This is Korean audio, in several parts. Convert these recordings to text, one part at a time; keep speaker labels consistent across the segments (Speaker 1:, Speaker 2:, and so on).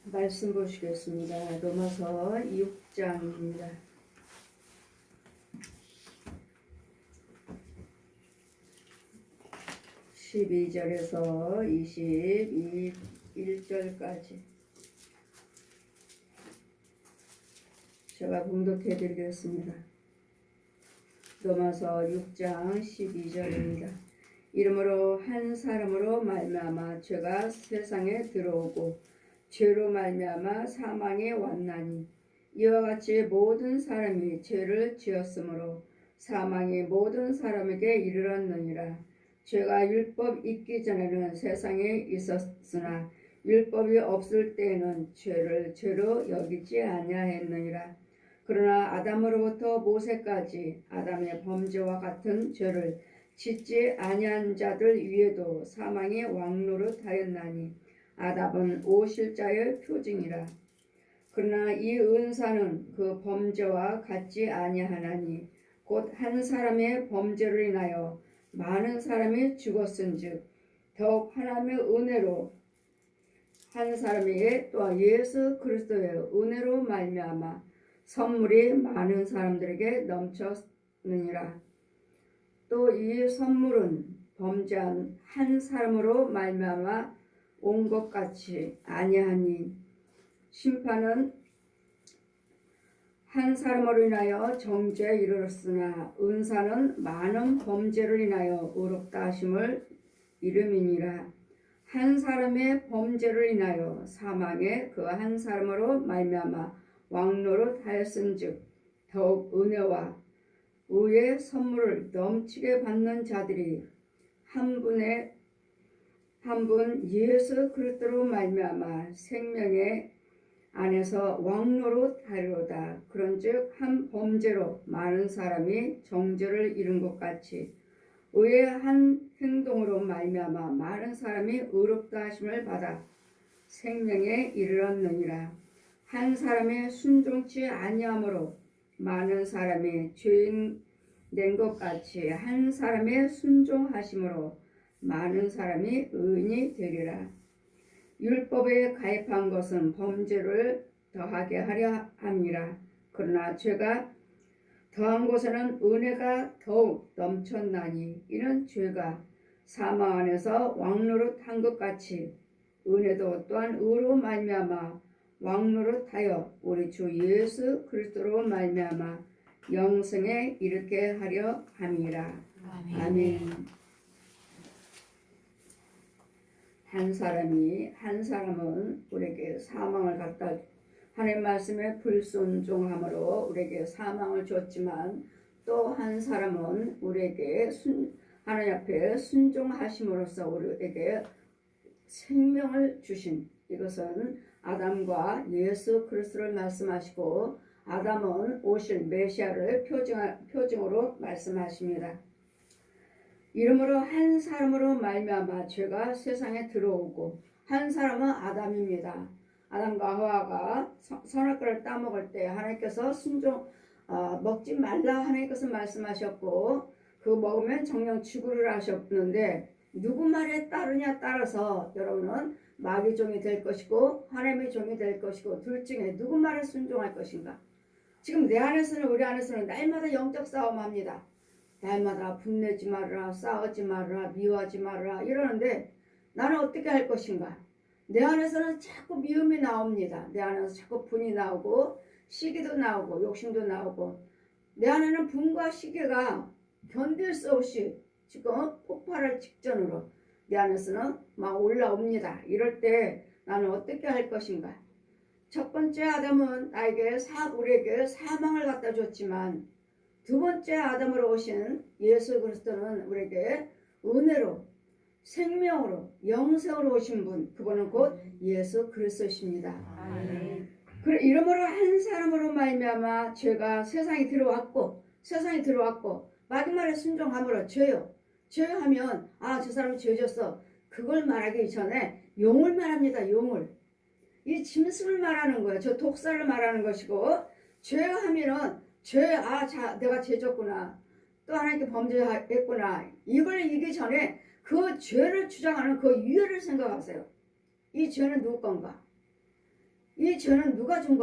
Speaker 1: 말씀 보시겠습니다. 로마서 6장입니다. 12절에서 21절까지 제가 봉독해 드리겠습니다. 로마서 6장 12절입니다. 이러므로 한 사람으로 말미암아 죄가 세상에 들어오고 죄로 말미암아 사망이 왔나니 이와 같이 모든 사람이 죄를 지었으므로 사망이 모든 사람에게 이르렀느니라. 죄가 율법 있기 전에는 세상에 있었으나 율법이 없을 때에는 죄를 죄로 여기지 아니하였느니라. 그러나 아담으로부터 모세까지 아담의 범죄와 같은 죄를 짓지 아니한 자들 위에도 사망이 왕노릇하였나니 아담은 오실자의 표징이라. 그러나 이 은사는 그 범죄와 같지 아니하나니 곧 한 사람의 범죄로 인하여 많은 사람이 죽었은즉 더욱 하나님의 은혜로 한 사람에게 또 예수 그리스도의 은혜로 말미암아 선물이 많은 사람들에게 넘쳤느니라. 또 이 선물은 범죄한 한 사람으로 말미암아 온 것 같이 아니하니 심판은 한 사람으로 인하여 정죄에 이르렀으나 은사는 많은 범죄를 인하여 의롭다 하심을 이름이니라. 한 사람의 범죄를 인하여 사망에 그 한 사람으로 말미암아 왕노릇 하였은즉 더욱 은혜와 의의 선물을 넘치게 받는 자들이 한 분 예수 그리스도로 말미암아 생명의 안에서 왕노릇 하리로다. 그런즉 한 범죄로 많은 사람이 정죄를 이룬 것 같이 의의 한 행동으로 말미암아 많은 사람이 의롭다 하심을 받아 생명에 이르렀느니라. 한 사람의 순종치 아니함으로 많은 사람이 죄인 된 것 같이 한 사람의 순종하심으로 많은 사람이 의인이 되리라. 율법에 가입한 것은 범죄를 더하게 하려 함이라. 그러나 죄가 더한 곳에는 은혜가 더욱 넘쳤나니 이는 죄가 사망 안에서 왕노릇한 것 같이 은혜도 또한 의로 말미암아 왕노릇하여 우리 주 예수 그리스도로 말미암아 영생에 이르게 하려 함이라. 아멘. 한 사람은 우리에게 사망을 갖다 하나님 말씀에 불순종함으로 우리에게 사망을 줬지만 또 한 사람은 우리에게 하나님 앞에 순종하심으로써 우리에게 생명을 주신, 이것은 아담과 예수 그리스도를 말씀하시고 아담은 오실 메시아를 표징으로 말씀하십니다. 이러므로 한 사람으로 말미암아 죄가 세상에 들어오고 한 사람은 아담입니다. 아담과 하와가 선악과를 따먹을 때 하나님께서 먹지 말라 하나님께서 말씀하셨고 그 먹으면 정령 죽으리라 하셨는데 누구 말에 따르냐 따라서 여러분은 마귀 종이 될 것이고 하나님의 종이 될 것이고 둘 중에 누구 말에 순종할 것인가. 지금 내 안에서는 우리 안에서는 날마다 영적 싸움합니다. 날마다 분내지 말아라, 싸우지 말아라, 미워하지 말아라 이러는데 나는 어떻게 할 것인가. 내 안에서는 자꾸 미움이 나옵니다. 내 안에서 자꾸 분이 나오고 시기도 나오고 욕심도 나오고 내 안에는 분과 시기가 견딜 수 없이 지금 폭발할 직전으로 내 안에서는 막 올라옵니다. 이럴 때 나는 어떻게 할 것인가. 첫 번째 아담은 우리에게 사망을 갖다 줬지만 두 번째 아담으로 오신 예수 그리스도는 우리에게 은혜로 생명으로 영생으로 오신 분, 그분은 곧 예수 그리스도십니다. 이러므로 한 사람으로 말미암아 죄가 세상에 들어왔고 마귀말에 순종함으로 죄요 하면 저 사람이 죄졌어, 그걸 말하기 전에 용을 말합니다. 용을, 이 짐승을 말하는 거예요. 저 독사를 말하는 것이고, 죄요 하면은 내가 죄졌구나, 또 하나님께 범죄했구나, 이걸 이기 전에 그 죄를 주장하는 그 유해를 생각하세요. 이 죄는 누구 건가? 이 죄는 누가 준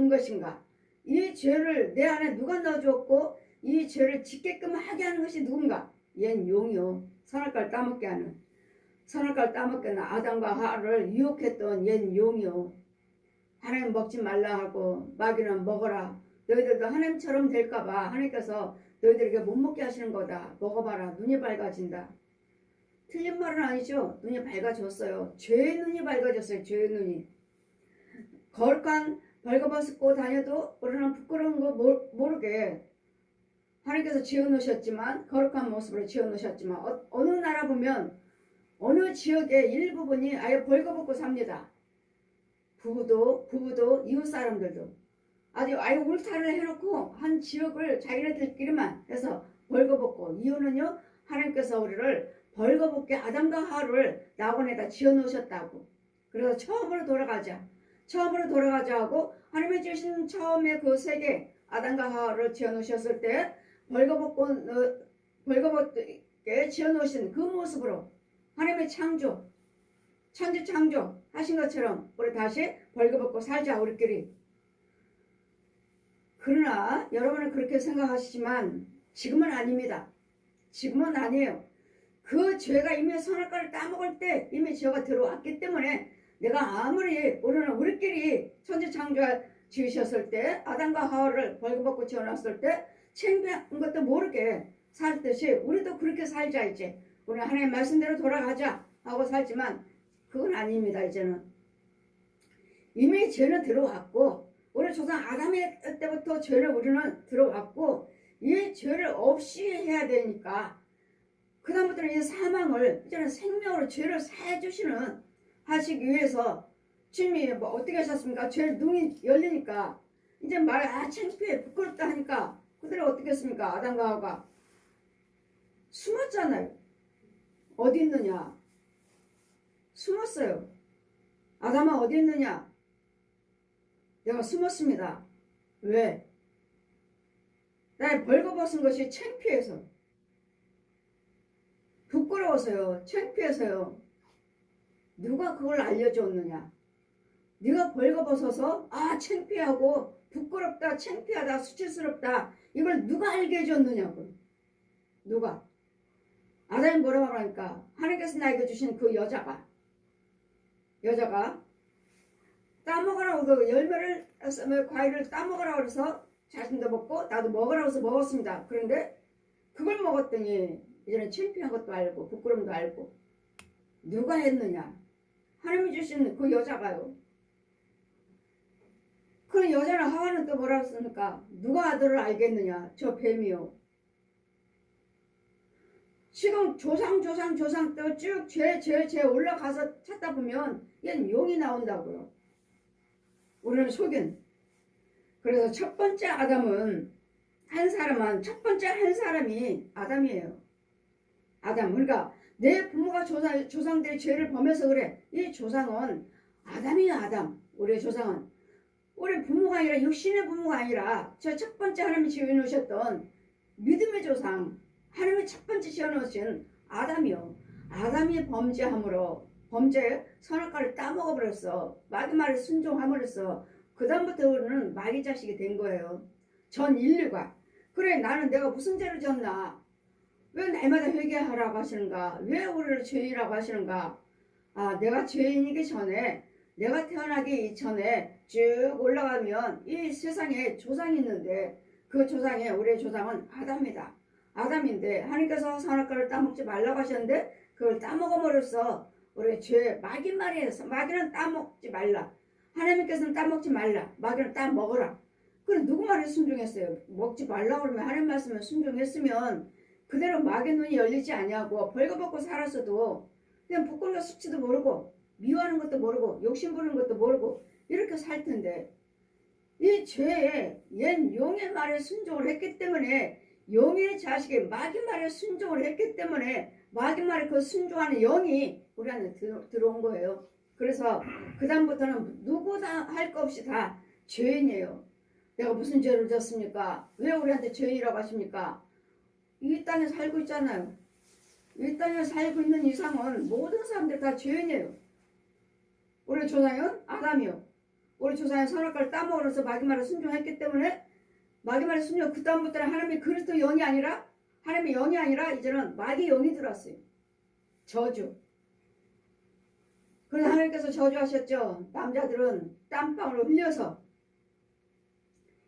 Speaker 1: 것인가? 이 죄를 내 안에 누가 넣어주었고 이 죄를 짓게끔 하게 하는 것이 누군가? 얜 용이요. 선악과를 따먹게 하는. 선악과를 따먹게 하는 아담과 하와를 유혹했던 얜 용이요. 하나님 먹지 말라 하고 마귀는 먹어라. 너희들도 하나님처럼 될까봐 하나님께서 너희들에게 못 먹게 하시는 거다. 먹어봐라. 눈이 밝아진다. 틀린 말은 아니죠. 눈이 밝아졌어요. 죄의 눈이 밝아졌어요. 죄의 눈이. 거룩한 벌거벗고 다녀도 우리는 부끄러운 거 모르게 하나님께서 지어놓으셨지만 거룩한 모습으로 지어놓으셨지만 어느 나라 보면 어느 지역의 일부분이 아예 벌거벗고 삽니다. 부부도 이웃 사람들도 아예 울타리를 해놓고 한 지역을 자기네들끼리만 해서 벌거벗고 이유는요 하나님께서 우리를 벌거벗게 아담과 하와를 낙원에다 지어놓으셨다고. 그래서 처음으로 돌아가자 하고 하나님이 주신 처음에 그 세계 아담과 하와를 지어놓으셨을 때 벌거벗게 지어놓으신 그 모습으로 하나님의 창조 하신 것처럼 우리 다시 벌거벗고 살자 우리끼리. 그러나 여러분은 그렇게 생각하시지만 지금은 아닙니다. 지금은 아니에요. 그 죄가 이미 선악과를 따먹을 때 이미 죄가 들어왔기 때문에 내가 아무리 우리끼리 천지창조 지으셨을 때 아담과 하와를 벌거벗고 지어놨을 때 창피한 것도 모르게 살듯이 우리도 그렇게 살자. 이제 우리 하나님 말씀대로 돌아가자 하고 살지만 그건 아닙니다. 이제는 이미 죄는 들어왔고 우리 조상 아담의 때부터 죄를 우리는 들어왔고 이 죄를 없이 해야 되니까 그 다음부터는 이 사망을 이제는 생명으로 죄를 사해주시는 하시기 위해서 주님이 뭐 어떻게 하셨습니까? 죄 눈이 열리니까 이제 창피해 부끄럽다 하니까 그들이 어떻게 했습니까? 아담과 하와가 숨었잖아요. 어디 있느냐? 숨었어요. 아담아 어디 있느냐? 내가 숨었습니다. 왜? 날 벌거벗은 것이 창피해서, 부끄러워서요. 창피해서요. 누가 그걸 알려줬느냐? 네가 벌거벗어서 창피하고 부끄럽다, 창피하다, 수치스럽다 이걸 누가 알게 해줬느냐고. 누가? 아담이 뭐라고 하니까 하나님께서 나에게 주신 그 여자가 따먹으라고 그 열매를 과일을 따먹으라고 그래서 자신도 먹고 나도 먹으라고 해서 먹었습니다. 그런데 그걸 먹었더니 이제는 창피한 것도 알고 부끄러움도 알고. 누가 했느냐? 하나님이 주신 그 여자가요. 그 여자는 하와는 또 뭐라고 했습니까? 누가 아들을 알겠느냐? 저 뱀이요. 지금 조상 또 쭉 죄 올라가서 찾다 보면 얘는 용이 나온다고요. 우리는 속인. 그래서 첫 번째 아담은 첫 번째 한 사람이 아담이에요. 아담. 그러니까 내 부모가 조상들이 죄를 범해서 그래. 이 조상은 아담이에요. 아담. 우리의 조상은. 우리 부모가 아니라 육신의 부모가 아니라 저 첫 번째 하나님이 지어놓으셨던 믿음의 조상. 하나님이 첫 번째 지어놓으신 아담이요. 아담이 범죄 선악과를 따먹어버렸어. 마귀 말에 순종함으로써 그 다음부터는 마귀 자식이 된 거예요. 전 인류가. 그래 나는 내가 무슨 죄를 졌나? 왜 날마다 회개하라고 하시는가? 왜 우리를 죄인이라고 하시는가? 내가 죄인이기 전에 내가 태어나기 이전에 쭉 올라가면 이 세상에 조상이 있는데 그 조상에 우리의 조상은 아담인데 하나님께서 선악과를 따먹지 말라고 하셨는데 그걸 따먹음으로써 우리의 죄 마귀 말이에서 마귀는 따먹지 말라. 하나님께서는 따먹지 말라. 마귀는 따먹어라. 그럼 누구 말에 순종했어요? 먹지 말라고 그러면 하나님 말씀에 순종했으면 그대로 마귀 눈이 열리지 아니하고 벌거벗고 살았어도 그냥 부끄러워 수치도 모르고 미워하는 것도 모르고 욕심 부리는 것도 모르고 이렇게 살 텐데 이 죄에 옛 용의 말에 순종을 했기 때문에 용의 자식이 마귀 말에 순종을 했기 때문에 마귀 말에 그 순종하는 영이 우리 안에 들어온 거예요. 그래서 그 다음부터는 누구나 할 거 없이 다 죄인이에요. 내가 무슨 죄를 졌습니까? 왜 우리한테 죄인이라고 하십니까? 이 땅에 살고 있잖아요. 이 땅에 살고 있는 이상은 모든 사람들 다 죄인이에요. 우리 조상은 아담이요. 우리 조상의 선악과를 따먹으면서 마귀 말에 순종했기 때문에 마귀 말에 순종 그 다음부터는 하나님의 그리스도 영이 아니라 하나님의 영이 아니라 이제는 마귀 영이 들어왔어요. 저주. 그래서 하나님께서 저주하셨죠. 남자들은 땀방울을 흘려서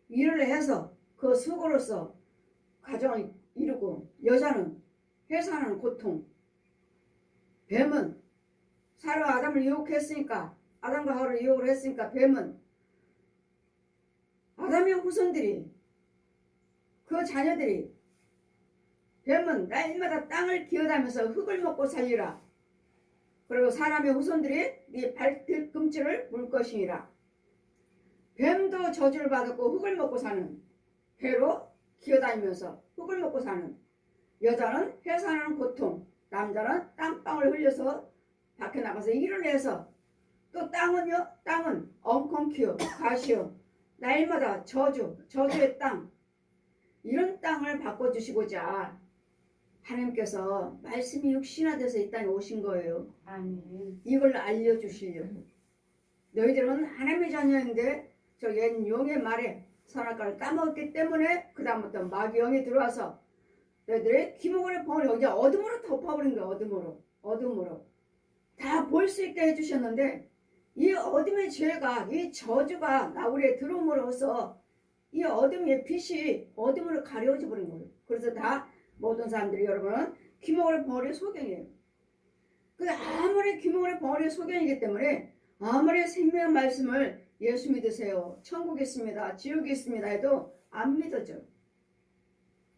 Speaker 1: 일을 해서 그 수고로서 가정을 이루고 여자는 회사하는 고통. 뱀은 사라와 아담을 유혹했으니까 아담과 하와를 유혹을 했으니까 뱀은 아담의 후손들이 그 자녀들이 뱀은 날마다 땅을 기어다면서 흙을 먹고 살리라. 그리고 사람의 후손들이 네 발뒤꿈치를 물 것이니라. 뱀도 저주를 받았고 흙을 먹고 사는 배로 기어다니면서 흙을 먹고 사는 여자는 회사하는 고통, 남자는 땀방울 흘려서 밖에 나가서 일을 해서 또 땅은요, 땅은 엉겅퀴요, 가시요, 날마다 저주의 땅, 이런 땅을 바꿔주시고자 하나님께서 말씀이 육신화돼서 이 땅에 오신 거예요.
Speaker 2: 아멘.
Speaker 1: 이걸 알려주시려고. 너희들은 하나님의 자녀인데 저 옛 용의 말에 선악과를 따먹었기 때문에 그 다음부터 마귀 영이 들어와서 너희들의 기목을 버려 이제 어둠으로 덮어버린 거예요. 어둠으로 다 볼 수 있게 해주셨는데 이 어둠의 죄가 이 저주가 나우리에 들어옴으로써 이 어둠의 빛이 어둠으로 가려져 버린 거예요. 그래서 다 모든 사람들이 여러분은 기목을 버려 소경이에요. 그 아무리 기목을 버려 소경이기 때문에 아무리 생명의 말씀을 예수 믿으세요. 천국이 있습니다. 지옥이 있습니다. 해도 안 믿어져.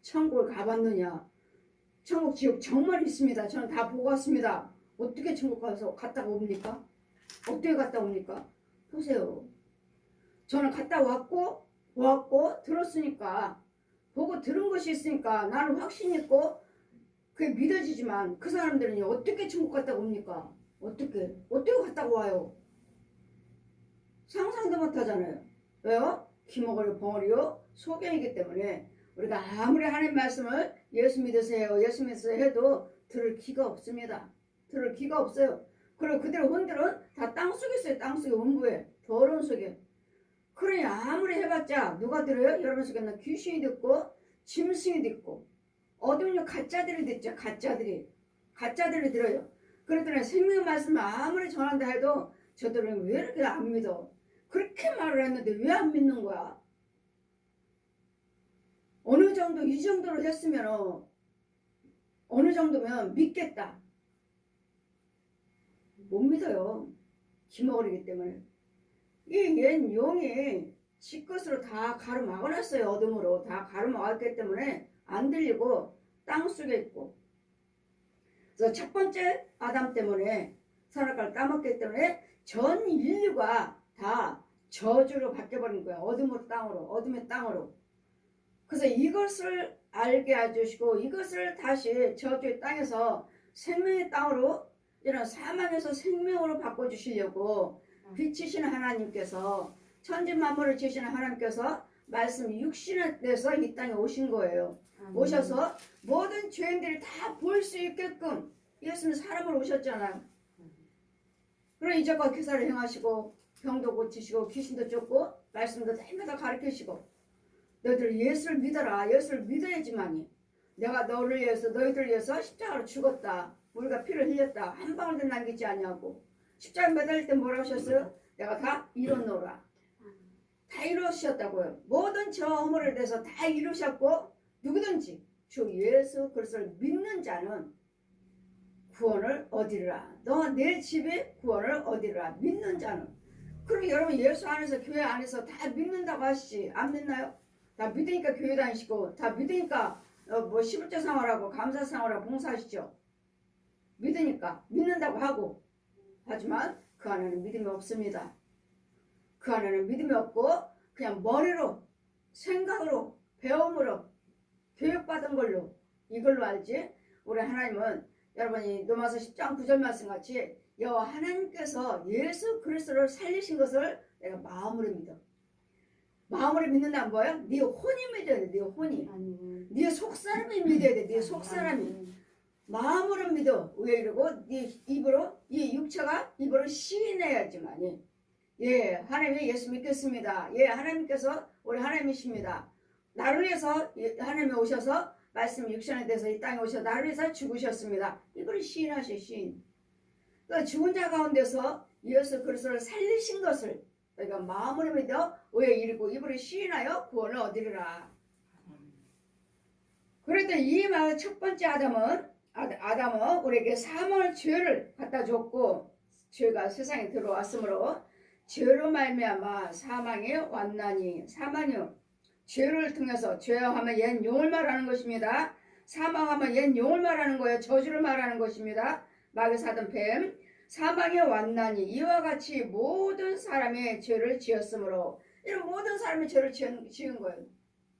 Speaker 1: 천국을 가봤느냐. 천국 지옥 정말 있습니다. 저는 다 보고 왔습니다. 어떻게 천국 가서 갔다가 옵니까? 어떻게 갔다 옵니까? 보세요. 저는 갔다 왔고 들었으니까 보고 들은 것이 있으니까 나는 확신 있고 그게 믿어지지만 그 사람들은 어떻게 천국 갔다 옵니까? 어떻게 갔다 와요? 상상도 못하잖아요. 왜요? 기목을 벙어리요 소경이기 때문에 우리가 아무리 하나님 말씀을 예수 믿으세요 해도 들을 기가 없습니다. 들을 기가 없어요. 그리고 그대로 혼들은 다 땅속에 있어요. 땅속에 원부에 더러운 속에. 그러니 아무리 해봤자 누가 들어요? 여러분 속에는 귀신이 듣고 짐승이 듣고 어둠요 가짜들이 듣죠. 가짜들이 들어요. 그랬더니 생명의 말씀을 아무리 전한다 해도 저들은 왜 이렇게 안 믿어? 그렇게 말을 했는데 왜 안 믿는 거야? 어느 정도 이 정도로 했으면 어느 정도면 믿겠다. 못 믿어요. 기먹으리기 때문에. 이 옛 용이 지 것으로 다 가로막아놨어요. 어둠으로 다 가로막았기 때문에 안 들리고 땅속에 있고. 그래서 첫 번째 아담 때문에 선악과를 따먹기 때문에 전 인류가 다 저주로 바뀌어버린 거야. 어둠의 땅으로. 그래서 이것을 알게 해주시고 이것을 다시 저주의 땅에서 생명의 땅으로 이런 사망에서 생명으로 바꿔주시려고 빛이신 하나님께서 천지만물을 지으시는 하나님께서 말씀이 육신을 내서 이 땅에 오신 거예요. 오셔서 모든 죄인들이 다 볼 수 있게끔 예수는 사람으로 오셨잖아요. 그럼 이적과 기사를 행하시고 병도 고치시고 귀신도 쫓고 말씀도 날마다 가르치시고 너희들 예수를 믿어라. 예수를 믿어야지만이 내가 너희를 위해서 십자가로 죽었다. 우리가 피를 흘렸다. 한 방울도 남기지 않냐고. 십자가 매달릴 때 뭐라고 하셨어요? 내가 다 이뤘노라. 다 이루셨다고요. 모든 저 허물에 대해서 다 이루셨고 누구든지 주 예수 그리스도를 믿는 자는 구원을 얻으리라. 너 내 집에 구원을 얻으리라. 믿는 자는. 그럼 여러분 예수 안에서 교회 안에서 다 믿는다고 하시지 안 믿나요? 다 믿으니까 교회 다니시고 다 믿으니까 뭐 11조 상활하고 감사 상활하고 봉사하시죠. 믿으니까 믿는다고 하고 하지만 그 안에는 믿음이 없습니다. 그 안에는 믿음이 없고 그냥 머리로 생각으로 배움으로 교육받은 걸로 이걸로 알지. 우리 하나님은 여러분이 로마서 10장 9절 말씀 같이 여호와 하나님께서 예수 그리스도를 살리신 것을 내가 마음으로 믿어. 마음으로 믿는다는 뭐야? 네 혼이 믿어야 돼. 네 혼이. 네 속사람이 믿어야 돼. 네 속사람이. 마음으로 믿어. 왜 이러고 네 입으로 이 육체가 입으로 시인해야지만이 예, 하나님이 예수 믿겠습니다. 예, 하나님께서 우리 하나님이십니다. 나를 위해서 하나님이 오셔서 말씀 육신에 대해서 이 땅에 오셔서 나를 위해서 죽으셨습니다. 이걸 시인하셔 시인. 그 죽은 자 가운데서 예수 그리스도를 살리신 것을 우리가 마음으로 믿어 의에 이르고 입으로 시인하여 구원을 얻으리라. 그랬더니 이 마을 첫 번째 아담은 우리에게 사망의 죄를 갖다 줬고 죄가 세상에 들어왔으므로 죄로 말미암아 사망이 왔나니 사망이요 죄를 통해서 죄하면 옛 용을 말하는 것입니다. 사망하면 옛 용을 말하는 거예요. 저주를 말하는 것입니다. 마귀 사단 뱀 사망이 왔나니 이와 같이 모든 사람이 죄를 지었으므로 이런 모든 사람이 죄를 지은 거예요.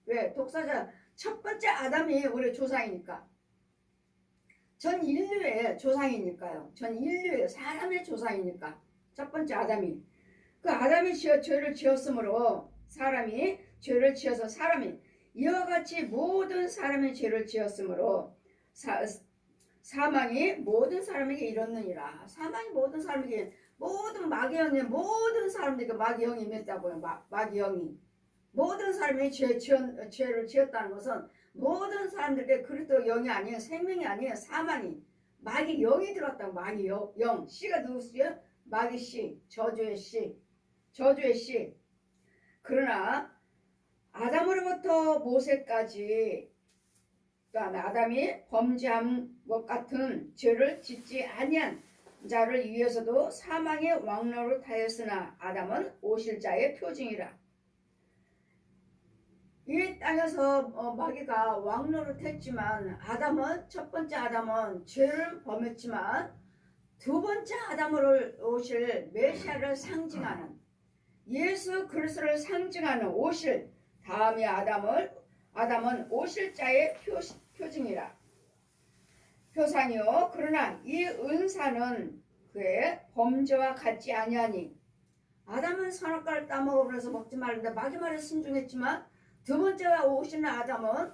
Speaker 1: 왜? 독사자 첫 번째 아담이 우리 조상이니까 전 인류의 조상이니까요. 전 인류의 사람의 조상이니까 첫 번째 아담이 그 아담이 죄를 지었으므로 사람이 죄를 지어서 사람이 이와 같이 모든 사람이 죄를 지었으므로 사망이 모든 사람에게 이뤘느니라. 사망이 모든 사람에게 모든 마귀형의 모든 사람들에게 마귀형이 맺다고요. 마귀형이 모든 사람이 죄를 지었다는 것은 모든 사람들에게 그리스도 영이 아니에요. 생명이 아니에요. 사망이 마귀 영이 들어왔다고. 마귀 영 씨가 누구시요? 마귀 씨 저주의 씨. 그러나 아담으로부터 모세까지 그다음에 아담이 범죄한 것 같은 죄를 짓지 아니한 자를 위해서도 사망의 왕노를 타였으나 아담은 오실 자의 표징이라. 이 땅에서 마귀가 왕노를 했지만 아담은 첫 번째 아담은 죄를 범했지만 두 번째 아담으로 오실 메시아를 상징하는 예수 그리스도를 상징하는 오실 다음에 아담은 오실 자의 표징이라. 표상이요. 그러나 이 은사는 그의 범죄와 같지 아니하니 아담은 선악과를 따먹으면서 먹지 말는데 마귀 말에 순종했지만 두 번째 오시는 아담은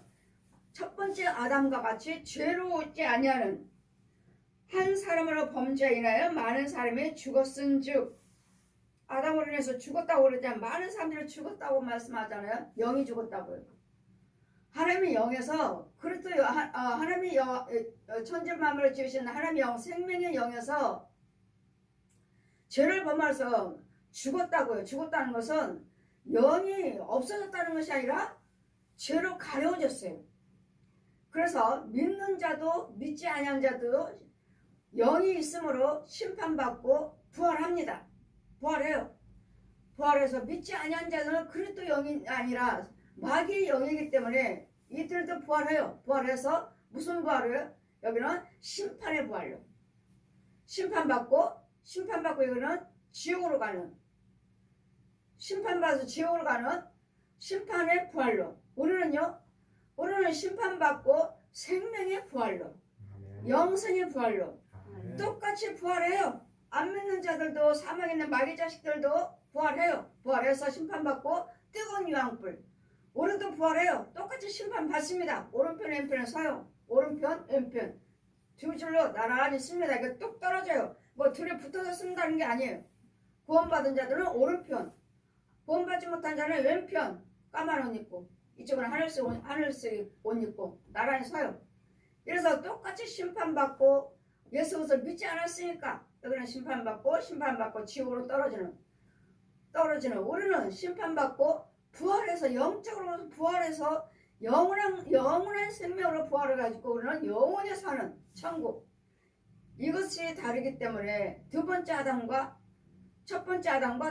Speaker 1: 첫 번째 아담과 같이 죄로 오지 아니하는 한 사람으로 범죄에 인하여 많은 사람이 죽었은즉 아담으로 인해서 죽었다고 그러잖아요. 많은 사람들이 죽었다고 말씀하잖아요. 영이 죽었다고요. 하나님의 영에서 그리스도 하나님의 천지 만물을 지으신 하나님의 영 생명의 영에서 죄를 범하면서 죽었다고요. 죽었다는 것은 영이 없어졌다는 것이 아니라 죄로 가려워졌어요. 그래서 믿는 자도 믿지 아니한 자도 영이 있으므로 심판받고 부활합니다. 부활해요. 부활해서 믿지 아니한 자들은 그리스도 영이 아니라 마귀의 영이기 때문에 이들도 부활해요. 부활해서 무슨 부활이에요? 여기는 심판의 부활로. 심판받고 이거는 지옥으로 가는 심판받아서 지옥으로 가는 심판의 부활로. 우리는 심판받고 생명의 부활로. 영생의 부활로. 똑같이 부활해요. 안 믿는 자들도 사망에 있는 마귀 자식들도 부활해요. 부활해서 심판받고 뜨거운 유황불. 우리도 부활해요. 똑같이 심판받습니다. 오른편 왼편에 서요. 오른편 왼편 두 줄로 나란히 씁니다. 이게 뚝 떨어져요. 뭐 둘이 붙어서 쓴다는 게 아니에요. 구원받은 자들은 오른편, 구원받지 못한 자는 왼편 까만 옷 입고 이쪽은 하늘색 옷 입고 나란히 서요. 그래서 똑같이 심판받고 예수 그리스도를 믿지 않았으니까 여기는 심판받고 지옥으로 떨어지는 우리는 심판받고 부활해서 영적으로 부활해서 영원한 생명으로 부활을 가지고 우리는 영원히 사는 천국. 이것이 다르기 때문에 첫 번째 아담과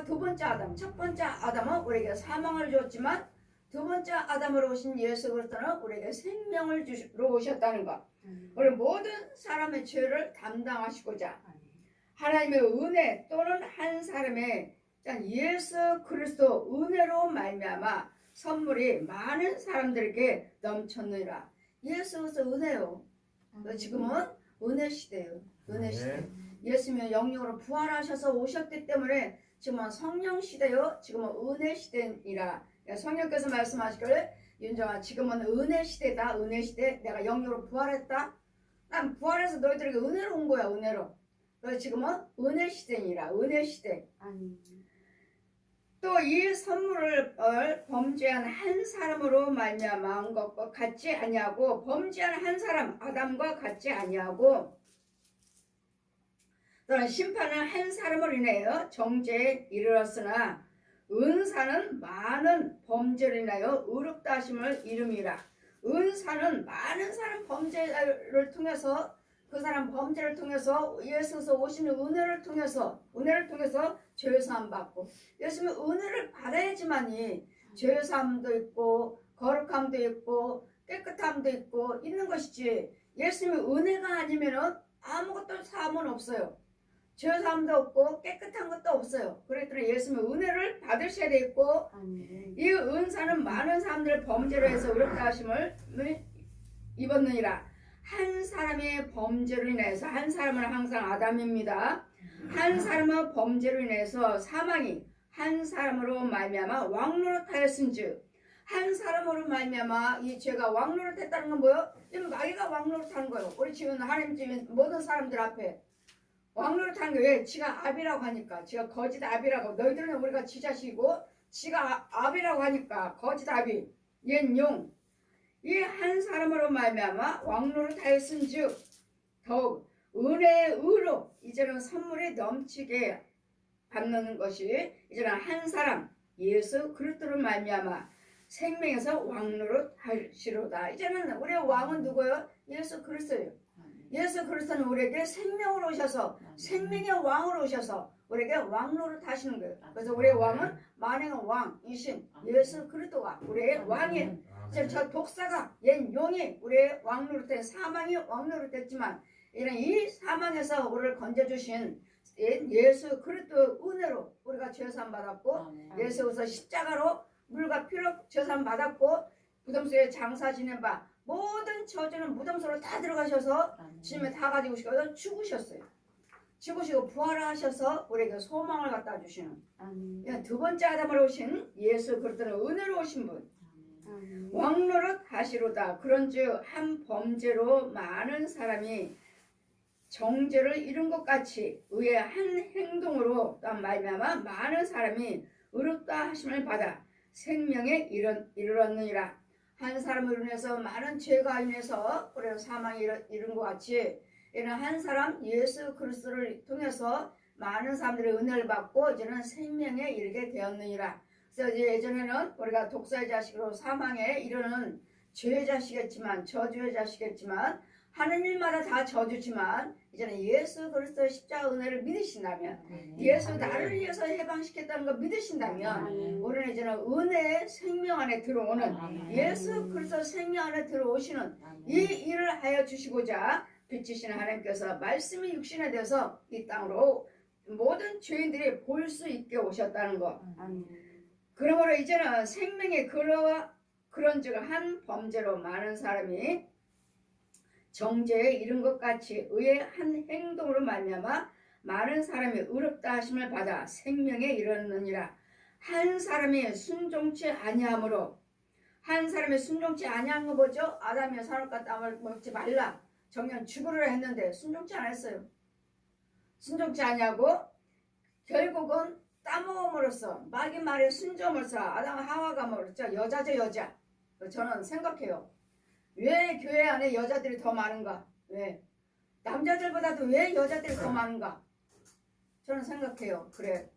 Speaker 1: 두 번째 아담. 첫 번째 아담은 우리에게 사망을 주었지만 두 번째 아담으로 오신 예수 그리스도는 우리에게 생명을 주러 오셨다는 것. 우리 모든 사람의 죄를 담당하시고자 하나님의 은혜 또는 한 사람의 예수 그리스도 은혜로 말미암아 선물이 많은 사람들에게 넘쳤느니라. 예수 그리스도 은혜요. 지금은 은혜 시대예요. 은혜 시대. 예수님은 영령으로 부활하셔서 오셨기 때문에 지금은 성령 시대요. 지금은 은혜 시대이라. 성령께서 말씀하시기를 윤정아 지금은 은혜 시대다. 은혜 시대. 내가 영령으로 부활했다. 난 부활해서 너희들에게 은혜로 온 거야. 은혜로. 너희 지금은 은혜 시대니라. 은혜 시대. 또 이 선물을 범죄한 한 사람으로 말미암은 것과 같지 아니하고 범죄한 한 사람 아담과 같지 아니하고 또는 심판은 한 사람으로 인하여 정죄에 이르렀으나 은사는 많은 범죄로 인하여 의롭다 하심을 이름이라. 은사는 많은 사람 범죄를 통해서 그 사람 범죄를 통해서 예수께서 오시는 은혜를 통해서 죄사함 받고 예수님은 은혜를 받아야지만이 죄사함도 있고 거룩함도 있고 깨끗함도 있고 있는 것이지 예수님의 은혜가 아니면은 아무것도 사함은 없어요. 죄사함도 없고 깨끗한 것도 없어요. 그랬더니 예수님의 은혜를 받으셔야 되겠고 이 은사는 많은 사람들의 범죄로 해서 의롭다 하심을 입었느니라. 한 사람의 범죄로 인해서 한 사람은 항상 아담입니다. 한 사람의 범죄로 인해서 사망이 한 사람으로 말미암아 왕노릇하였은즉 한 사람으로 말미암아 이 죄가 왕노릇했다는 건 뭐예요? 마귀가 왕노릇하는 거예요. 우리 지금 하나님 집에 모든 사람들 앞에 왕노릇하는 게 왜? 지가 압이라고 하니까 지가 거짓 압이라고 너희들은 우리가 지 자식이고 지가 압이라고 하니까 거짓 압이 얜 용 이 한 사람으로 말미암아 왕노릇하였은즉 더욱 은혜의 의로 이제는 선물이 넘치게 받는 것이 이제는 한 사람 예수 그리스도로 말미암아 생명에서 왕노릇하시로다. 이제는 우리의 왕은 누구예요? 예수 그리스도예요. 예수 그리스도는 우리에게 생명으로 오셔서 생명의 왕으로 오셔서 우리에게 왕노릇 하시는 거예요. 그래서 우리의 왕은 만행의 왕이신 예수 그리스도가 우리의 왕이에요. 저 독사가 옛 용이 우리의 왕노릇에 사망이 왕노릇했지만 이런 이 사망에서 우리를 건져주신 예수 그리스도의 은혜로 우리가 죄사함 받았고 예수께서 십자가로 물과 피로 죄사함 받았고 무덤 속에 장사 지낸 바 모든 저주는 무덤 속으로 다 들어가셔서 주님에 다 가지고 오셔서 죽으셨어요. 죽으시고 부활하셔서 우리에게 소망을 갖다 주시는 두 번째 아담으로 오신 예수 그리스도는 은혜로 오신 분 왕노릇 하시로다. 그런즉 한 범죄로 많은 사람이 정죄를 이룬 것 같이 의의 한 행동으로 또한 말미암아 많은 사람이 의롭다 하심을 받아 생명에 이르렀느니라. 한 사람을 인해서 많은 죄가 인해서 우리가 사망에 이른 것 같이 이는 한 사람 예수 그리스도를 통해서 많은 사람들의 은혜를 받고 이제는 생명에 이르게 되었느니라. 그래서 이제 예전에는 우리가 독사의 자식으로 사망에 이르는 죄의 자식이었지만 저주의 자식이었지만 하는 일마다 다 저주지만 이제는 예수 그리스도의 십자가 은혜를 믿으신다면 예수 나를 위해서 해방시켰다는 걸 믿으신다면 우리는 이제는 은혜의 생명 안에 들어오는 예수 그리스도 생명 안에 들어오시는 이 일을 하여 주시고자 빛이신 하나님께서 말씀이 육신에 대해서 이 땅으로 모든 죄인들이 볼 수 있게 오셨다는 것. 그러므로 이제는 생명의 그런즉 한 범죄로 많은 사람이 정죄에 이른 것 같이 의의 한 행동으로 말미암아 많은 사람이 의롭다 하심을 받아 생명에 이르느니라. 한 사람이 순종치 아니함으로 한 사람이 순종치 아니한 거 뭐죠? 아담이 선악과 땅을 먹지 말라 정녕 죽으려 했는데 순종치 않았어요. 순종치 아니하고 결국은 따먹음으로써 마귀 말에 순종으로써 아담 하와가 뭐랬죠? 여자죠 여자. 저는 생각해요. 왜 교회 안에 여자들이 더 많은가? 왜? 남자들보다도 왜 여자들이 더 많은가? 저는 생각해요. 그래.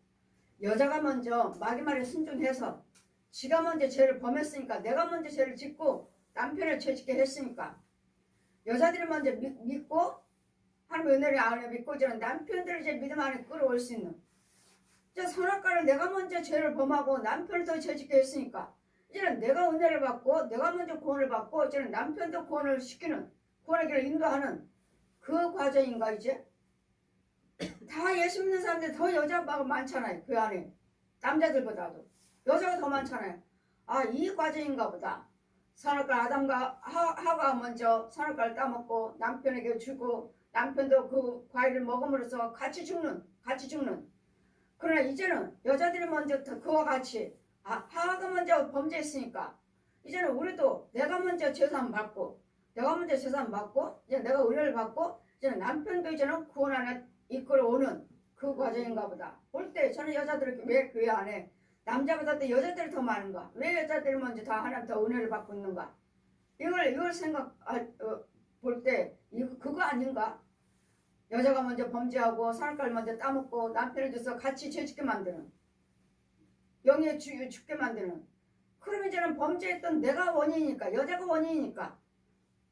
Speaker 1: 여자가 먼저 마귀 말에 순종해서 지가 먼저 죄를 범했으니까 내가 먼저 죄를 짓고 남편을 죄짓게 했으니까 여자들이 먼저 믿고 하나님의 은혜를 안에 믿고 이제는 남편들을 이제 믿음 안에 끌어올 수 있는 선악과를 내가 먼저 죄를 범하고 남편을 더 죄짓게 했으니까 이제는 내가 은혜를 받고 내가 먼저 구원을 받고 이제는 남편도 구원을 시키는 구원의 길을 인도하는 그 과정인가 이제? 다 예수 믿는 사람들 더 여자가 많잖아요. 그 안에 남자들보다도 여자가 더 많잖아요. 아, 이 과정인가 보다. 선악과 아담과 하가 먼저 선악과를 따먹고 남편에게 주고 남편도 그 과일을 먹음으로써 같이 죽는 그러나 이제는 여자들이 먼저 그와 같이 하가 먼저 범죄했으니까 이제는 우리도 내가 먼저 죄사함 받고 이제 내가 은혜를 받고 이제는 남편도 이제는 구원 안에 이끌어오는 그 과정인가 보다. 볼 때 저는 여자들이 왜 교회 안에 남자보다 또 여자들이 더 많은가? 왜 여자들이 먼저 다 하나님 더 은혜를 받고 있는가? 이걸 볼 때 이거 그거 아닌가? 여자가 먼저 범죄하고 사랑까지 먼저 따먹고 남편을 줘서 같이 죄짓게 만드는, 영에 죽게 만드는. 그러면 이제는 범죄했던 내가 원인이니까, 여자가 원인이니까,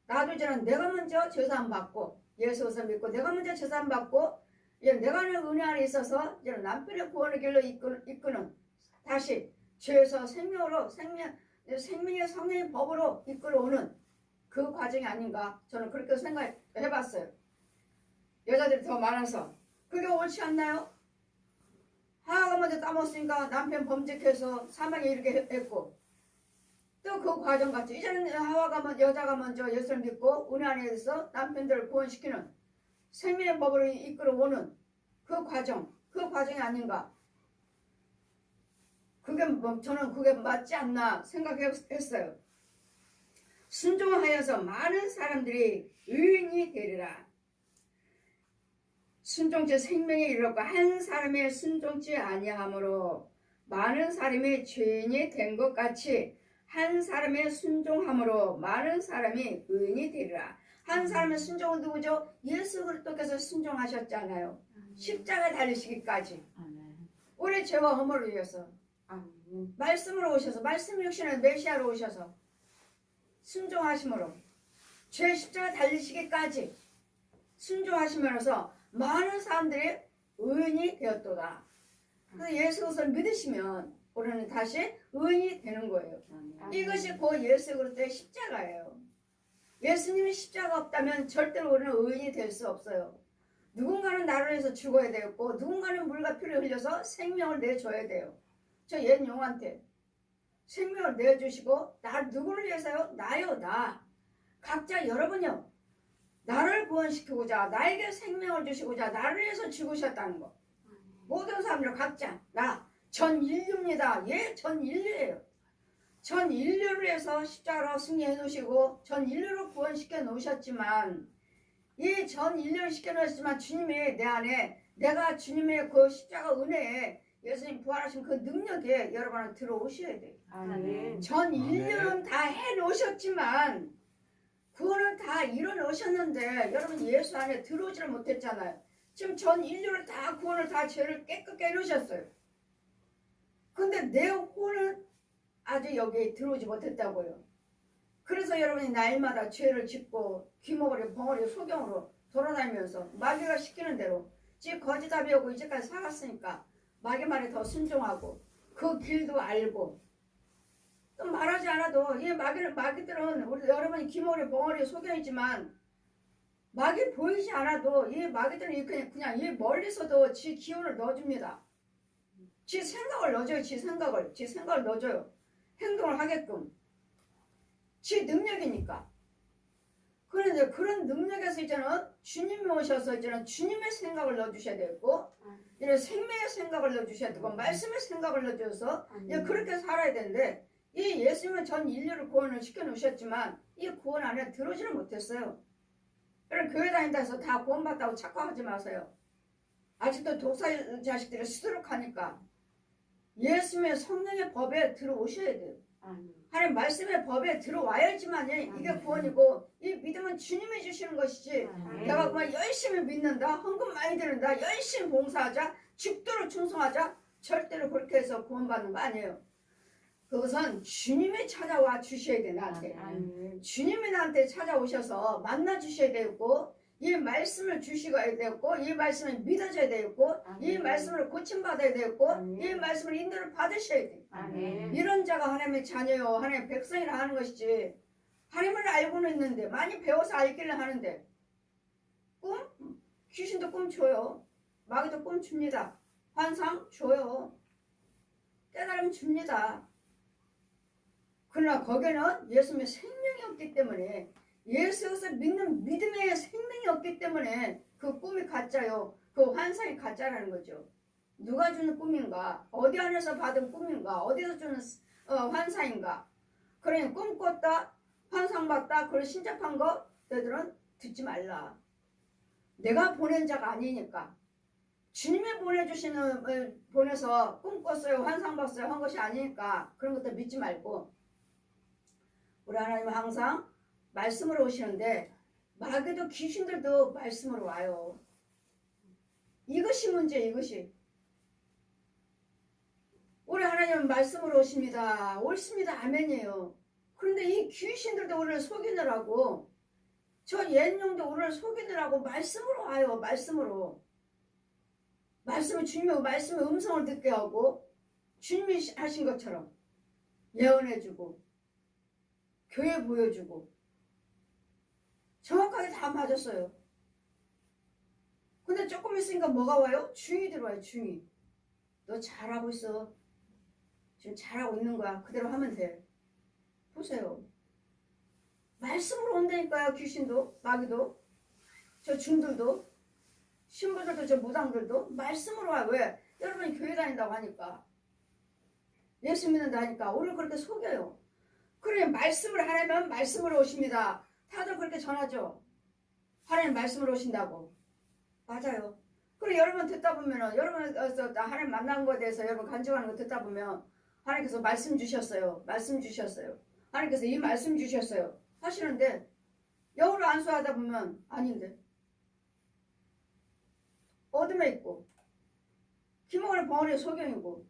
Speaker 1: 나도 이제는 내가 먼저 죄사함 받고 예수를 믿고 내가 먼저 죄사함 받고 이제 내가 하는 은혜 안에 있어서 이제는 남편의 구원의 길로 이끄는 다시 죄에서 생명의 성령의 법으로 이끌어오는 그 과정이 아닌가, 저는 그렇게 생각해봤어요. 여자들이 더 많아서 그게 옳지 않나요? 하와가 먼저 따먹었으니까 남편 범죄해서 사망에 이르게 했고, 또 그 과정 같죠. 이제는 여자가 먼저 예수를 믿고 은혜 안에서 남편들을 구원시키는 생명의 법으로 이끌어오는 그 과정이 아닌가. 저는 그게 맞지 않나 생각했어요. 순종하여서 많은 사람들이 의인이 되리라. 순종치 생명에 이르렀고 한 사람의 순종치 아니함으로 많은 사람이 죄인이 된 것 같이 한 사람의 순종함으로 많은 사람이 의인이 되리라. 한 사람의 순종은 누구죠? 예수 그리스도께서 순종하셨잖아요. 십자가에 달리시기까지. 우리 죄와 허물을 위해서 말씀으로 오셔서, 말씀 역시는 메시아로 오셔서 순종하심으로 죄 십자가에 달리시기까지 순종하시면서 많은 사람들이 의인이 되었도다. 그래서 예수 그리스도를 믿으시면 우리는 다시 의인이 되는 거예요. 이것이 곧 예수 그리스도의 십자가예요. 예수님이 십자가 없다면 절대로 우리는 의인이 될 수 없어요. 누군가는 나를 위해서 죽어야 되었고 누군가는 물과 피를 흘려서 생명을 내줘야 돼요. 저 옛 용한테 생명을 내주시고 누구를 위해서요? 나요. 나. 각자 여러분요. 나를 구원시키고자 나에게 생명을 주시고자 나를 위해서 죽으셨다는 거. 모든 사람들 각자 나. 전 인류입니다. 예, 전 인류예요. 전 인류를 위해서 십자가로 승리해 놓으시고 전 인류를 구원시켜 놓으셨지만, 이 전 인류를 시켜 놓으셨지만 주님이 내 안에, 내가 주님의 그 십자가 은혜에 예수님 부활하신 그 능력에 여러분은 들어오셔야 돼요.
Speaker 2: 아멘.
Speaker 1: 전 인류는 다 해 놓으셨지만 구원을 다 이뤄 놓으셨는데 여러분 예수 안에 들어오지를 못했잖아요. 지금 전 인류를 다 구원을 다 죄를 깨끗게 해 놓으셨어요. 근데 내 구원은 아직 여기에 들어오지 못했다고요. 그래서 여러분이 날마다 죄를 짓고 귀머거리 벙어리 소경으로 돌아다니면서 마귀가 시키는 대로 지 거짓답이 오고 이제까지 살았으니까 마귀 말에 더 순종하고 그 길도 알고, 또 말하지 않아도 이 마귀들은 우리 여러분이 귀머거리 벙어리 소경이지만 마귀 보이지 않아도 이 마귀들은 그냥 이 멀리서도 지 기운을 넣어줍니다. 지 생각을 넣어줘요. 지 생각을 넣어줘요. 행동을 하게끔. 지 능력이니까. 그런데 그런 능력에서 이제는 주님이 오셔서 이제는 주님의 생각을 넣어주셔야 되고, 이런 생명의 생각을 넣어주셔야 되고, 말씀의 생각을 넣어줘서 이제 그렇게 살아야 되는데, 이 예수님은 전 인류를 구원을 시켜놓으셨지만 이 구원 안에 들어오지를 못했어요. 여러분 교회 다닌다 해서 다 구원받다고 착각하지 마세요. 아직도 독사 자식들이 수두룩하니까 예수님의 성령의 법에 들어오셔야 돼요. 하나님 말씀의 법에 들어와야지만 이게 구원이고, 이 믿음은 주님이 주시는 것이지 내가 그만 열심히 믿는다, 헌금 많이 드는다, 열심히 봉사하자, 죽도록 충성하자, 절대로 그렇게 해서 구원받는 거 아니에요. 그것은 주님이 찾아와 주셔야 돼. 나한테 주님이 나한테 찾아오셔서 만나 주셔야 되고, 이 말씀을 주시어야 되고, 이 말씀을 믿어줘야 되고, 이 말씀을 고침받아야 되고, 이 말씀을 인도를 받으셔야 돼. 이런 자가 하나님의 자녀요, 하나님의 백성이라 하는 것이지, 하나님을 알고는 있는데 많이 배워서 알기를 하는데 귀신도 꿈 줘요. 마귀도 꿈 줍니다. 환상 줘요. 깨달음 줍니다. 그러나 거기는 예수님의 생명이 없기 때문에, 예수에서 믿는 믿음의 생명이 없기 때문에 그 꿈이 가짜요. 그 환상이 가짜라는 거죠. 누가 주는 꿈인가? 어디 안에서 받은 꿈인가? 어디서 주는 환상인가? 그러니 꿈 꿨다, 환상 봤다, 그걸 신접한 거 너희들은 듣지 말라. 내가 보낸 자가 아니니까. 주님이 보내서 꿈꿨어요, 환상 봤어요 한 것이 아니니까 그런 것도 믿지 말고 우리 하나님은 항상 말씀으로 오시는데 마귀도 귀신들도 말씀으로 와요. 이것이 문제, 이것이. 우리 하나님은 말씀으로 오십니다. 옳습니다. 아멘이에요. 그런데 이 귀신들도 우리를 속이느라고 저 옛용도 우리를 속이느라고 말씀으로 와요. 말씀으로. 주님의 말씀의 음성을 듣게 하고 주님이 하신 것처럼 예언해주고 교회 보여주고 정확하게 다 맞았어요. 근데 조금 있으니까 뭐가 와요? 중이 들어와요. 중이. 너 잘하고 있어. 지금 잘하고 있는 거야. 그대로 하면 돼. 보세요. 말씀으로 온다니까요. 귀신도 마귀도 저 중들도 신부들도 저 무당들도 말씀으로 와요. 왜? 여러분이 교회 다닌다고 하니까 예수 믿는다 하니까 오늘 그렇게 속여요. 그래 말씀을 하려면 말씀으로 오십니다. 다들 그렇게 전하죠. 하나님 말씀으로 오신다고. 맞아요. 그리고 여러분 듣다 보면은 여러분 하나님 만난 거에 대해서 여러분 간증하는 거 듣다 보면 하나님께서 말씀 주셨어요. 말씀 주셨어요. 하나님께서 이 말씀 주셨어요. 하시는데 영으로 안수하다 보면 아닌데 어둠에 있고 기목을 벙어리에 소경이고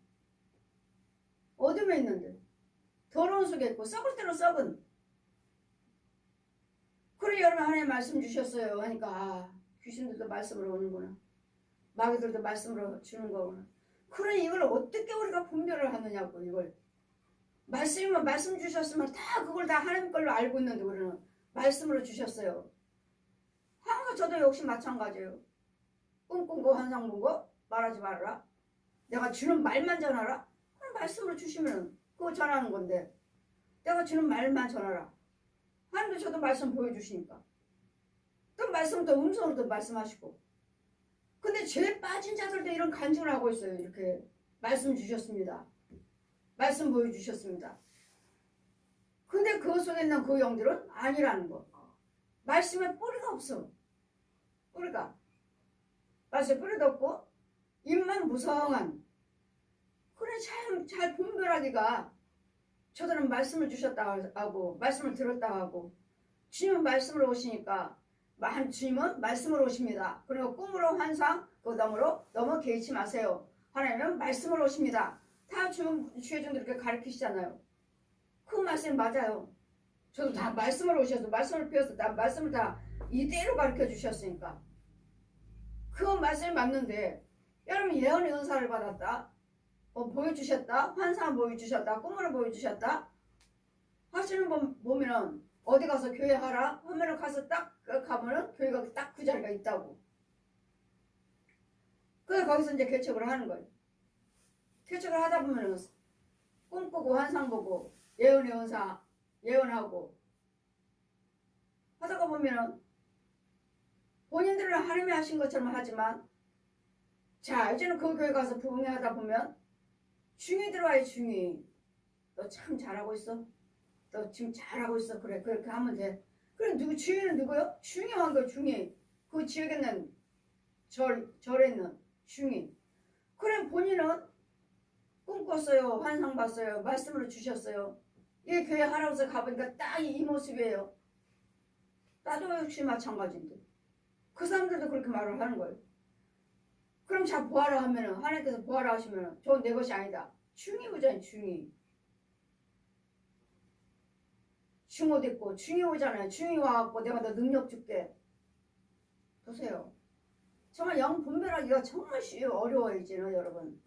Speaker 1: 어둠에 있는데 더러운 속에 있고 썩을 대로 썩은. 그래 여러분 하나님 말씀 주셨어요 하니까 아 귀신들도 말씀으로 오는구나. 마귀들도 말씀으로 주는 거구나. 그래 이걸 어떻게 우리가 분별을 하느냐고. 이걸 말씀이면 말씀 주셨으면 다 그걸 다 하나님 걸로 알고 있는데 우리는 말씀으로 주셨어요. 항상 저도 역시 마찬가지예요. 꿈꾼 거 환상 본 거 말하지 말아라. 내가 주는 말만 전하라. 그럼 말씀으로 주시면 그거 전하는 건데 내가 주는 말만 전하라. 하나님도 저도 말씀 보여주시니까 또 말씀도 음성으로도 말씀하시고. 근데 죄에 빠진 자들도 이런 간증을 하고 있어요. 이렇게 말씀 주셨습니다. 말씀 보여주셨습니다. 근데 그 속에 있는 그 영들은 아니라는 거. 말씀에 뿌리가 없어. 뿌리가. 말씀에 뿌리도 없고 입만 무성한. 그래 잘 분별하기가 저들은 말씀을 주셨다 하고 말씀을 들었다 하고 주님은 말씀으로 오시니까 주님은 말씀으로 오십니다. 그리고 꿈으로 환상 그다음으로 너무 개의치 마세요. 하나님은 말씀으로 오십니다. 다 주의 종들 이렇게 가르치시잖아요. 그 말씀 맞아요. 저도 다 말씀으로 오셔서 말씀을 피워서 다 말씀을 다 이대로 가르쳐 주셨으니까 그 말씀이 맞는데 여러분 예언의 은사를 받았다. 보여주셨다. 환상 보여주셨다. 꿈으로 보여주셨다. 하시는 분 보면은 어디 가서 교회 하라 하면은 가서 딱 가면은 교회가 딱 그 자리가 있다고. 그래서 거기서 이제 개척을 하는 거예요. 개척을 하다 보면은 꿈꾸고 환상 보고 예언의 은사 예언하고 하다가 보면은 본인들은 하나님이 하신 것처럼 하지만 자 이제는 그 교회 가서 부흥회하다 보면 중이 들어와요. 중이. 너 참 잘하고 있어. 너 지금 잘하고 있어. 그래 그렇게 하면 돼. 그럼 주인은 누구요? 중이 한 거예요. 중이. 그 지역에 있는 절에 있는 중이. 그럼 본인은 꿈꿨어요. 환상 봤어요. 말씀으로 주셨어요. 이 교회 하라고 해서 가보니까 딱 이 모습이에요. 나도 역시 마찬가지인데. 그 사람들도 그렇게 말을 하는 거예요. 그럼 자 보아라 하면은 하나님께서 보아라 하시면은 저건 내 것이 아니다. 중이 오잖아요. 중이. 중옷 입고 중이 오잖아요. 중이 와갖고 내가 너 능력 줄게. 보세요. 정말 영 분별하기가 정말 어려워요. 이제는 여러분.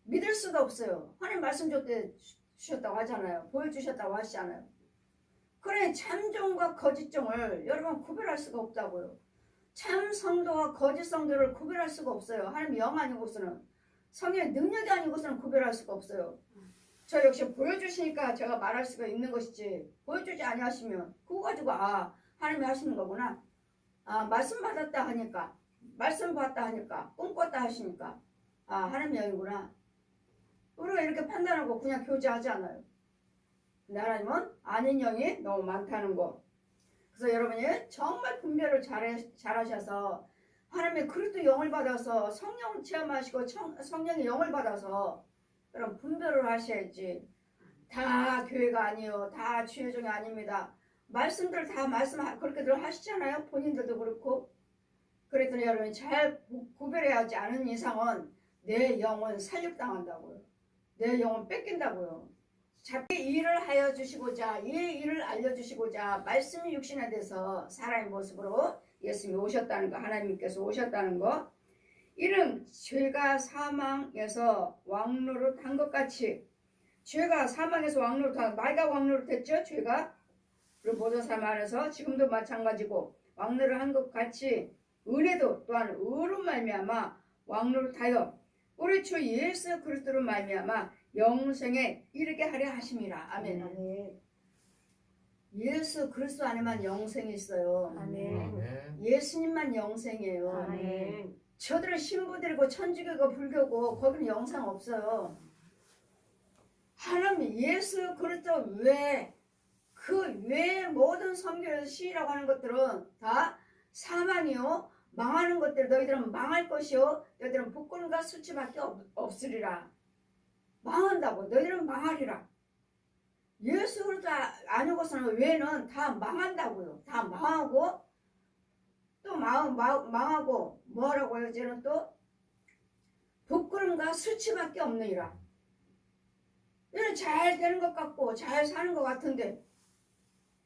Speaker 1: 믿을 수가 없어요. 하나님 말씀 주셨다고 하잖아요. 보여주셨다고 하시잖아요. 그래 참종과 거짓종을 여러분 구별할 수가 없다고요. 참 성도와 거짓 성도를 구별할 수가 없어요. 하나님 영 아니고서는 성의 능력이 아니고서는 구별할 수가 없어요. 저 역시 보여주시니까 제가 말할 수가 있는 것이지 보여주지 아니하시면 그거 가지고 하나님이 하시는 거구나. 말씀 받았다 하니까 말씀 봤다 하니까 꿈꿨다 하시니까 하나님 영이구나. 우리가 이렇게 판단하고 그냥 교제하지 않아요. 근데 하나님은 아닌 영이 너무 많다는 거. 그래서 여러분이 정말 분별을 잘하셔서 하나님의 그리스도 영을 받아서 성령 체험하시고 성령의 영을 받아서 그럼 분별을 하셔야지. 다 교회가 아니요, 다 주의종이 아닙니다. 말씀들 다 말씀 그렇게들 하시잖아요. 본인들도 그렇고. 그랬더니 여러분 잘 구별해야지 않은 이상은 내 영은 살육당한다고요. 내 영은 뺏긴다고요. 잡게 일을 하여 주시고자, 이 일을 알려주시고자 말씀이 육신에 대해서 사람의 모습으로 예수님이 오셨다는 거, 하나님께서 오셨다는 거. 이는 죄가 사망에서 왕노릇 한 것 같이, 죄가 사망에서 왕노릇 한, 마귀가 왕노릇 했죠. 죄가. 그리고 모든 사람 안에서 지금도 마찬가지고 왕노릇 한 것 같이 은혜도 또한 의로 말미암아 왕노릇하여 우리 주 예수 그리스도로 말미암아 영생에 이르게 하려 하심이라. 아멘.
Speaker 2: 아멘.
Speaker 1: 예수 그리스도 안에만 영생이 있어요.
Speaker 2: 아멘.
Speaker 1: 예수님만 영생이에요.
Speaker 2: 아멘.
Speaker 1: 저들은 신부들이고 천주교고 불교고 거기는 영생 없어요. 하나님 예수 그리스도 외에 그 외에 모든 성경에서 시라고 하는 것들은 다 사망이요, 망하는 것들. 너희들은 망할 것이요, 너희들은 부끄러움과 수치밖에 없으리라. 망한다고. 너희들은 망하리라. 예수 그리스도 아니고서는 외에는 다 망한다고요. 다 망하고 또 망하고 뭐라고요? 이제는 또 부끄러움과 수치밖에 없느니라. 얘는 잘 되는 것 같고 잘 사는 것 같은데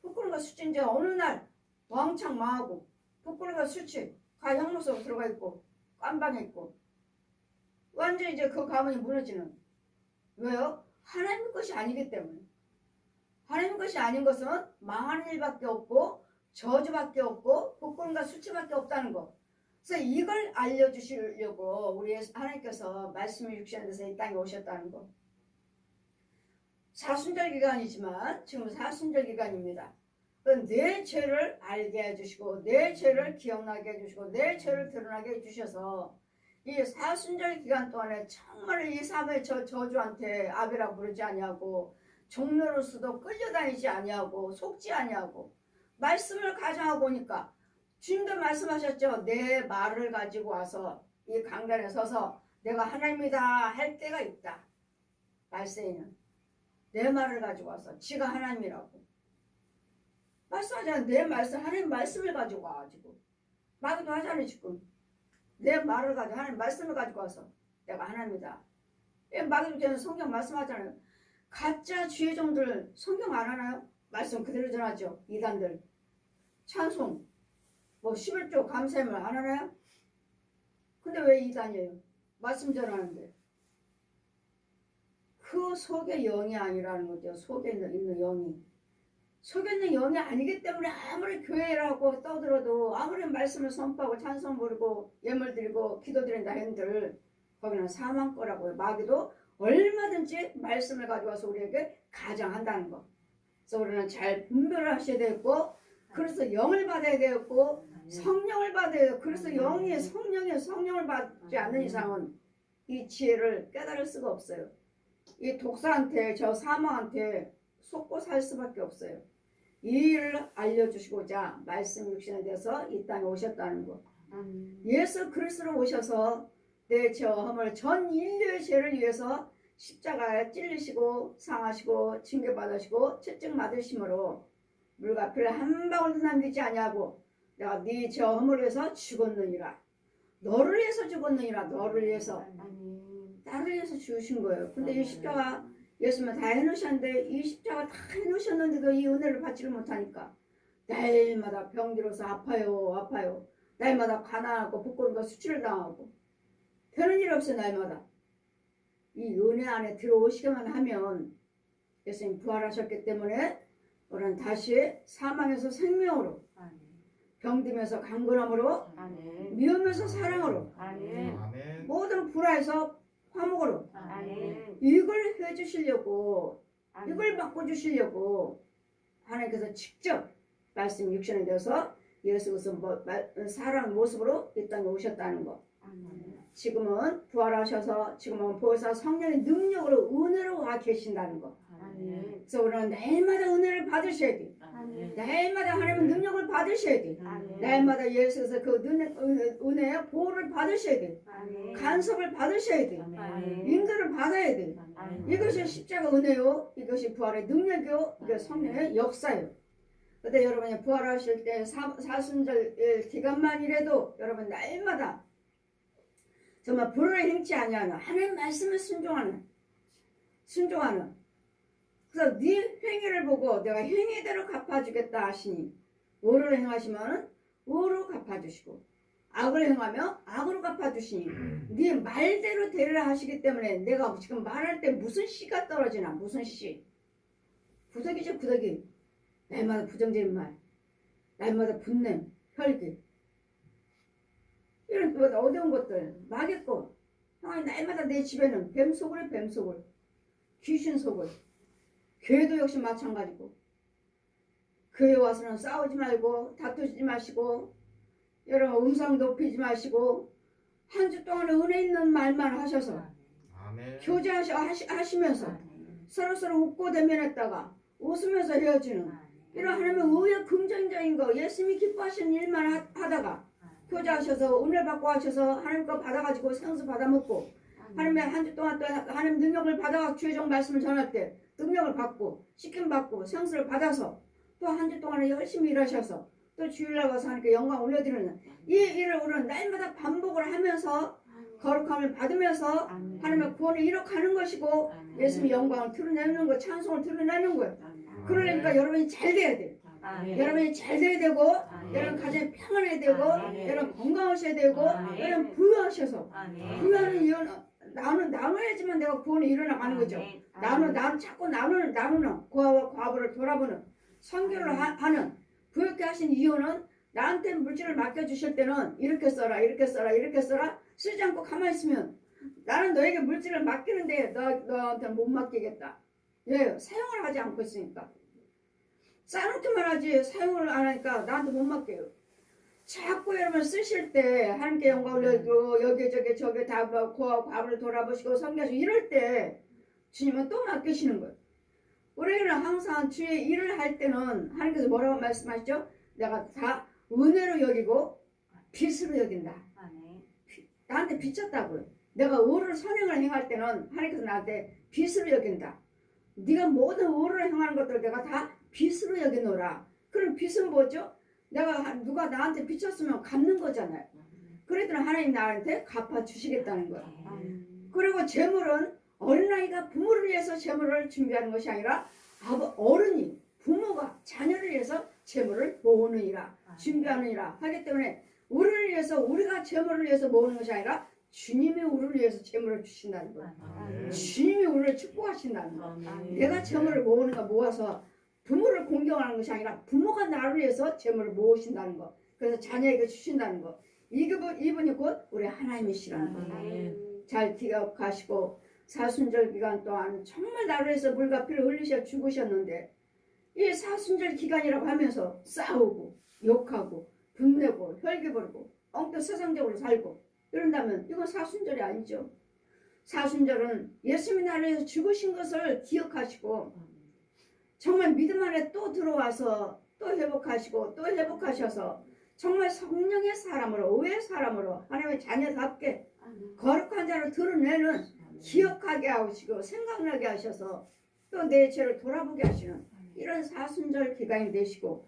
Speaker 1: 부끄러움과 수치 이제 어느 날 왕창 망하고 부끄러움과 수치 가형무 속에 들어가 있고 깜방에 있고 완전히 이제 그 가문이 무너지는. 왜요? 하나님 것이 아니기 때문에. 하나님 것이 아닌 것은 망하는 일밖에 없고 저주밖에 없고 부끄러움과 수치밖에 없다는 거. 그래서 이걸 알려주시려고 우리 하나님께서 말씀이 육신에 대해서 이 땅에 오셨다는 거. 사순절 기간이지만 지금 사순절 기간입니다. 내 죄를 알게 해주시고 내 죄를 기억나게 해주시고 내 죄를 드러나게 해주셔서 이 사순절 기간 동안에 정말 이 삶의 저주한테 아벨아 부르지 아니하고 종로로서도 끌려다니지 아니하고 속지 아니하고 말씀을 가정하고 오니까 주님도 말씀하셨죠. 내 말을 가지고 와서 이 강단에 서서 내가 하나님이다 할 때가 있다. 말세에는 내 말을 가지고 와서 지가 하나님이라고 말씀하잖아요. 내 말씀, 하나님 말씀을 가지고 와가지고 마귀도 하잖아요. 지금 내 말을 가지고 하나님 말씀을 가지고 와서 내가 하나님이다. 마귀도 저는 성경 말씀하잖아요. 가짜 주의종들 성경 안 하나요? 말씀 그대로 전하죠. 이단들 찬송 뭐 11조 감사함을 안 하나요? 근데 왜 이단이에요? 말씀 전하는데 그 속에 영이 아니라는 거죠. 속에 있는 영이. 속에 있는 영이 아니기 때문에 아무리 교회라고 떠들어도 아무리 말씀을 선포하고 찬송 부르고 예물 드리고 기도 드린다 한들 거기는 사망 거라고요. 마귀도 얼마든지 말씀을 가져와서 우리에게 가장한다는 거. 그래서 우리는 잘 분별을 하셔야 되고 그래서 영을 받아야 되고 성령을 받아야 되고 그래서 영이 성령을 받지 않는 이상은 이 지혜를 깨달을 수가 없어요. 이 독사한테 저 사망한테 속고 살 수밖에 없어요. 이 일을 알려주시고자 말씀 육신에 대해서 이 땅에 오셨다는 거. 예수 그리스도로 오셔서 내 죄함을 전 인류의 죄를 위해서 십자가에 찔리시고 상하시고 징계받으시고 채찍 맞으심으로 물과 피를 한 방울도 남기지 아니하고 내가 네 죄함을 위해서 죽었느니라. 너를 위해서 죽었느니라. 너를 위해서. 나를 위해서 죽으신 거예요. 근데 이 십자가 예수님은 다 해놓으셨는데 이 십자가 다 해놓으셨는데도 이 은혜를 받지를 못하니까 날마다 병들어서 아파요. 날마다 가난하고 부끄러움과 수치를 당하고 되는 일 없어요. 날마다. 이 은혜 안에 들어오시기만 하면 예수님 부활하셨기 때문에 우리는 다시 사망에서 생명으로 병듦에서 강건함으로 미움에서 사랑으로 모든 불화에서 화목으로 이걸 해주시려고 이걸 바꿔주시려고 하나님께서 직접 말씀 육신에 대해서 예수 그리스도 사람 모습으로 이 땅에 오셨다는 거. 지금은 부활하셔서 지금은 보혜사 성령의 능력으로 은혜로 와 계신다는 거.
Speaker 2: 아멘.
Speaker 1: 그래서 우리는 날마다 은혜를 받으셔야 돼.
Speaker 2: 아멘.
Speaker 1: 날마다 하나님의 능력을 받으셔야 돼.
Speaker 2: 아멘.
Speaker 1: 날마다 예수에서 그 은혜의 보호를 받으셔야 돼.
Speaker 2: 아멘.
Speaker 1: 간섭을 받으셔야 돼.
Speaker 2: 아멘.
Speaker 1: 인도를 받아야 돼.
Speaker 2: 아멘.
Speaker 1: 이것이 십자가 은혜요. 이것이 부활의 능력이요. 이게 성령의 역사요. 근데 여러분이 부활하실 때 사순절 기간만이라도 여러분 날마다 정말 불을 행치 아니하는 하나님 말씀을 순종하는 그래서 네 행위를 보고 내가 행위대로 갚아주겠다 하시니 의를 행하시면 의로 갚아주시고 악을 행하면 악으로 갚아주시니 네 말대로 대를 하시기 때문에 내가 지금 말할 때 무슨 씨가 떨어지나 무슨 씨 구더기죠 구더기 날마다 부정적인 말 날마다 분냄 혈기 이런 어려운 것들 막였고 날마다 내 집에는 뱀속을 귀신 속을 교회도 역시 마찬가지고 교회 와서는 싸우지 말고 다투지 마시고 여러분 음성 높이지 마시고 한 주 동안에 은혜 있는 말만 하셔서
Speaker 3: 아멘.
Speaker 1: 교제하시면서 서로 웃고 대면했다가 웃으면서 헤어지는 이런 하나님의 의의 긍정적인 거 예수님이 기뻐하시는 일만 하다가 교제하셔서 은혜 받고 하셔서 하나님 거 받아가지고 생수 받아먹고 하나님의 한 주 동안 또 하나님 능력을 받아가 주의적 말씀을 전할 때 능력을 받고 씻김 받고 생수를 받아서 또 한 주 동안에 열심히 일하셔서 또 주일날 와서 하나님께 영광 올려드리는 이 일을 우리는 날마다 반복을 하면서 거룩함을 받으면서 하나님의 구원을 이뤄가는 것이고 예수님의 영광을 드러내는 거 찬송을 드러내는 거예요. 그러니까 여러분이 잘 돼야 돼요. 여러분이 잘 돼야 되고 여러분 가정이 평안해야 되고 여러분 건강하셔야 되고 여러분 부유하셔서 부유하는 이유는 나눠야지만 내가 구원이 일어나가는 거죠. 자꾸 나누는 고아와 과부를 돌아보는 선교를 하는 부유케 하신 이유는 나한테 물질을 맡겨주실 때는 이렇게 써라 쓰지 않고 가만히 있으면 나는 너에게 물질을 맡기는데 너한테 못 맡기겠다. 왜? 사용을 하지 않고 있으니까. 쌓아놓기만 하지 사용을 안 하니까 나한테 못 맡겨요. 자꾸 여러분 쓰실 때 하나님께 영광 올려주고 여기저기 다 과부를 돌아보시고 섬겨주고 이럴 때 주님은 또 맡기시는 거예요. 우리는 항상 주의 일을 할 때는 하나님께서 뭐라고 말씀하시죠? 내가 다 은혜로 여기고 빚으로 여긴다. 나한테 빚졌다고요. 내가 의를 선행을 행할 때는 하나님께서 나한테 빚으로 여긴다. 네가 모든 의를 행하는 것들을 내가 다 빚으로 여기노라. 그럼 빚은 뭐죠? 누가 나한테 빚졌으면 갚는 거잖아요. 그랬더니 하나님 나한테 갚아주시겠다는 거야. 그리고 재물은 어린아이가 부모를 위해서 재물을 준비하는 것이 아니라 어른이 부모가 자녀를 위해서 재물을 모으느니라 준비하느니라 하기 때문에 우리를 위해서 우리가 재물을 위해서 모으는 것이 아니라 주님이 우리를 위해서 재물을 주신다는 거야. 주님이 우리를 축복하신다는 거야. 내가 재물을 모아서 부모를 공경하는 것이 아니라 부모가 나를 위해서 재물을 모으신다는 거. 그래서 자녀에게 주신다는 거. 이분이 곧 우리 하나님이시라는 거. 잘 기억하시고 사순절 기간 동안 정말 나를 위해서 물과 피를 흘리셔 죽으셨는데 이 사순절 기간이라고 하면서 싸우고 욕하고 분내고 혈기 부리고 엉뚱 세상적으로 살고 이런다면 이건 사순절이 아니죠. 사순절은 예수님이 나를 위해서 죽으신 것을 기억하시고 정말 믿음 안에 또 들어와서 또 회복하시고 또 회복하셔서 정말 성령의 사람으로 의의 사람으로 하나님의 자녀답게 거룩한 자로 드러내는 기억하게 하시고 생각나게 하셔서 또 내 죄를 돌아보게 하시는 이런 사순절 기간이 되시고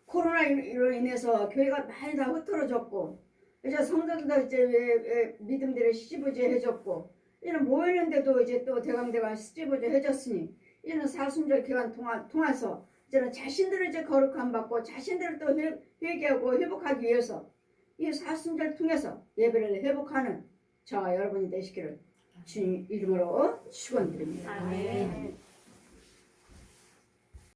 Speaker 1: 코로나로 인해서 교회가 많이 다 흐트러졌고 이제 성도들도 이제 믿음들이 시지부지해졌고 이런 모이는데도 이제 또 대강대강 시지부지해졌으니 이제는 사순절 기간 통해서 이제는 자신들을 이제 거룩함 받고 자신들을 또 회개하고 회복하기 위해서 이 사순절 통해서 예배를 회복하는 저와 여러분이 되시기를 주님 이름으로 축원드립니다.
Speaker 2: 아멘.